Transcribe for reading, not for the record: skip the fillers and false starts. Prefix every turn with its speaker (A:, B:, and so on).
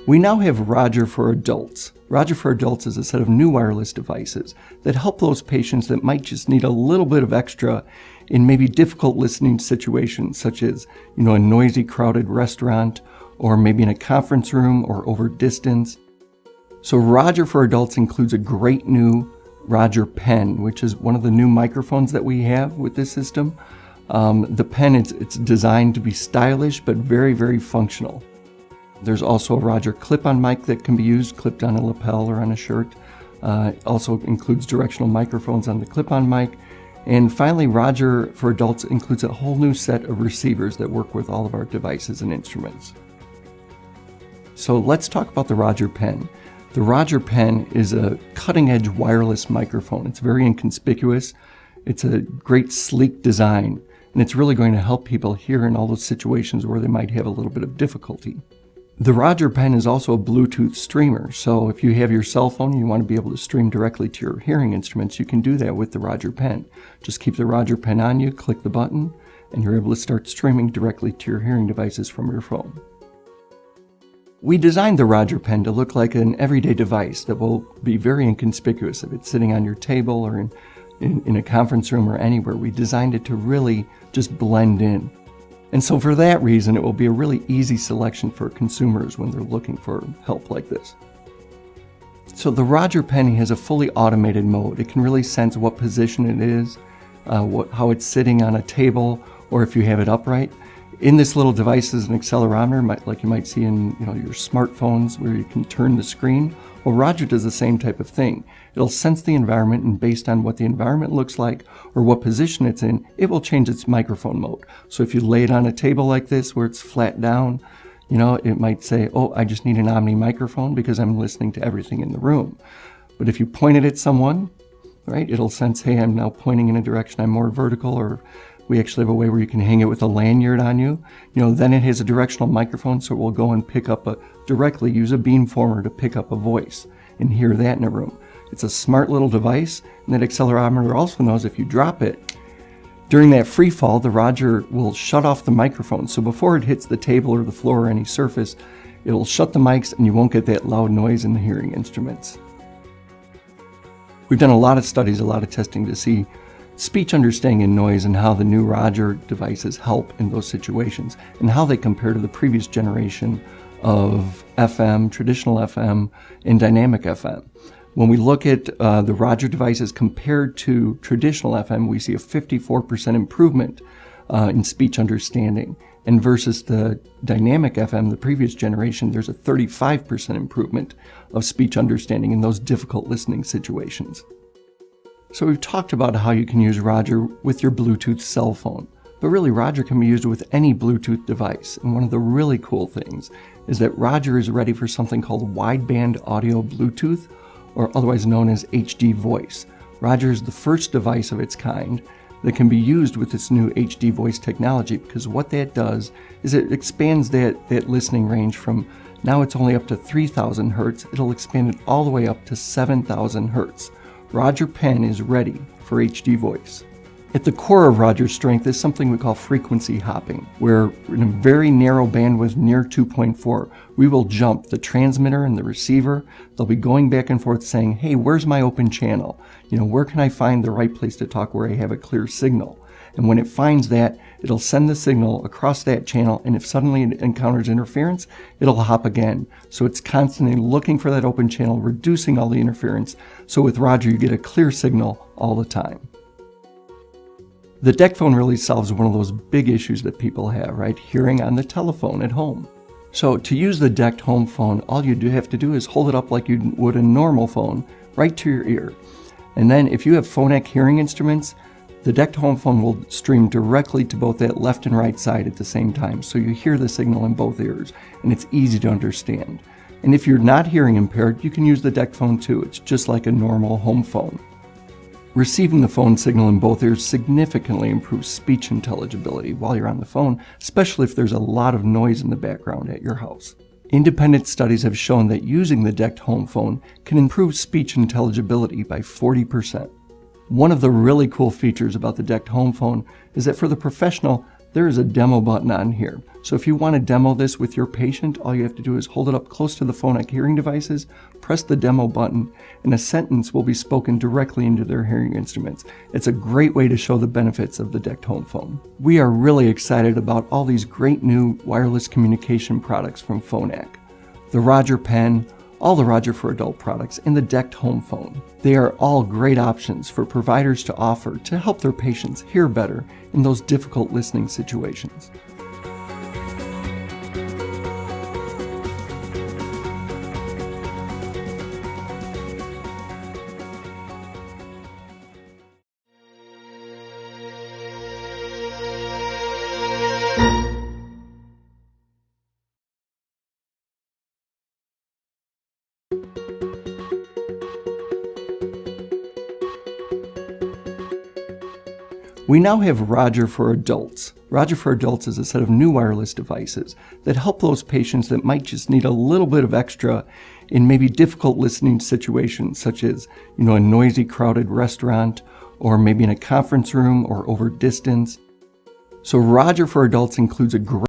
A: We now have Roger for Adults. Roger for Adults is a set of new wireless devices that help those patients that might just need a little bit of extra in maybe difficult listening situations, such as, a noisy, crowded restaurant, or maybe in a conference room or over distance. So Roger for Adults includes a great new Roger pen, which is one of the new microphones that we have with this system. The pen, it's designed to be stylish, but very, very functional. There's also a Roger clip-on mic that can be used, clipped on a lapel or on a shirt. Also includes directional microphones on the clip-on mic. And finally, Roger for Adults includes a whole new set of receivers that work with all of our devices and instruments. So let's talk about the Roger pen. The Roger pen is a cutting-edge wireless microphone. It's very inconspicuous. It's a great, sleek design, and it's really going to help people hear in all those situations where they might have a little bit of difficulty. The Roger pen is also a Bluetooth streamer, so if you have your cell phone and you want to be able to stream directly to your hearing instruments, you can do that with the Roger pen. Just keep the Roger pen on you, click the button, and you're able to start streaming directly to your hearing devices from your phone. We designed the Roger pen to look like an everyday device that will be very inconspicuous if it's sitting on your table or in a conference room or anywhere. We designed it to really just blend in. And so for that reason, it will be a really easy selection for consumers when they're looking for help like this. So the Roger pen has a fully automated mode. It can really sense what position it is, how it's sitting on a table, or if you have it upright. In this little device is an accelerometer, like you might see in your smartphones where you can turn the screen. Well, Roger does the same type of thing. It'll sense the environment, and based on what the environment looks like or what position it's in, it will change its microphone mode. So if you lay it on a table like this where it's flat down, it might say, oh, I just need an Omni microphone because I'm listening to everything in the room. But if you point it at someone, right, it'll sense, hey, I'm now pointing in a direction I'm more vertical, or we actually have a way where you can hang it with a lanyard on you. Then it has a directional microphone, so it will go and pick up directly use a beamformer to pick up a voice and hear that in a room. It's a smart little device, and that accelerometer also knows if you drop it, during that free fall, the Roger will shut off the microphone. So before it hits the table or the floor or any surface, it'll shut the mics and you won't get that loud noise in the hearing instruments. We've done a lot of studies, a lot of testing to see speech understanding and noise and how the new Roger devices help in those situations and how they compare to the previous generation of FM, traditional FM, and dynamic FM. When we look at the Roger devices compared to traditional FM, we see a 54% improvement in speech understanding. And versus the dynamic FM, the previous generation, there's a 35% improvement of speech understanding in those difficult listening situations. So we've talked about how you can use Roger with your Bluetooth cell phone, but really Roger can be used with any Bluetooth device. And one of the really cool things is that Roger is ready for something called wideband audio Bluetooth, or otherwise known as HD voice. Roger is the first device of its kind that can be used with this new HD voice technology, because what that does is it expands that listening range from, now it's only up to 3,000 hertz, it'll expand it all the way up to 7,000 hertz. Roger pen is ready for HD voice. At the core of Roger's strength is something we call frequency hopping, where in a very narrow bandwidth near 2.4, we will jump the transmitter and the receiver. They'll be going back and forth saying, hey, where's my open channel? Where can I find the right place to talk where I have a clear signal? And when it finds that, it'll send the signal across that channel, and if suddenly it encounters interference, it'll hop again. So it's constantly looking for that open channel, reducing all the interference. So with Roger, you get a clear signal all the time. The DECT phone really solves one of those big issues that people have, right? Hearing on the telephone at home. So to use the DECT home phone, all you have to do is hold it up like you would a normal phone, right to your ear. And then if you have Phonak hearing instruments, the DECT home phone will stream directly to both that left and right side at the same time. So you hear the signal in both ears, and it's easy to understand. And if you're not hearing impaired, you can use the DECT phone too. It's just like a normal home phone. Receiving the phone signal in both ears significantly improves speech intelligibility while you're on the phone, especially if there's a lot of noise in the background at your house. Independent studies have shown that using the DECT home phone can improve speech intelligibility by 40%. One of the really cool features about the DECT home phone is that for the professional, there is a demo button on here. So if you want to demo this with your patient, all you have to do is hold it up close to the Phonak hearing devices, press the demo button, and a sentence will be spoken directly into their hearing instruments. It's a great way to show the benefits of the DECT home phone. We are really excited about all these great new wireless communication products from Phonak. The Roger Pen, all the Roger for Adult products, and the DECT home phone. They are all great options for providers to offer to help their patients hear better in those difficult listening situations. We now have Roger for Adults. Roger for Adults is a set of new wireless devices that help those patients that might just need a little bit of extra in maybe difficult listening situations, such as, a noisy, crowded restaurant, or maybe in a conference room or over distance. So Roger for Adults includes a great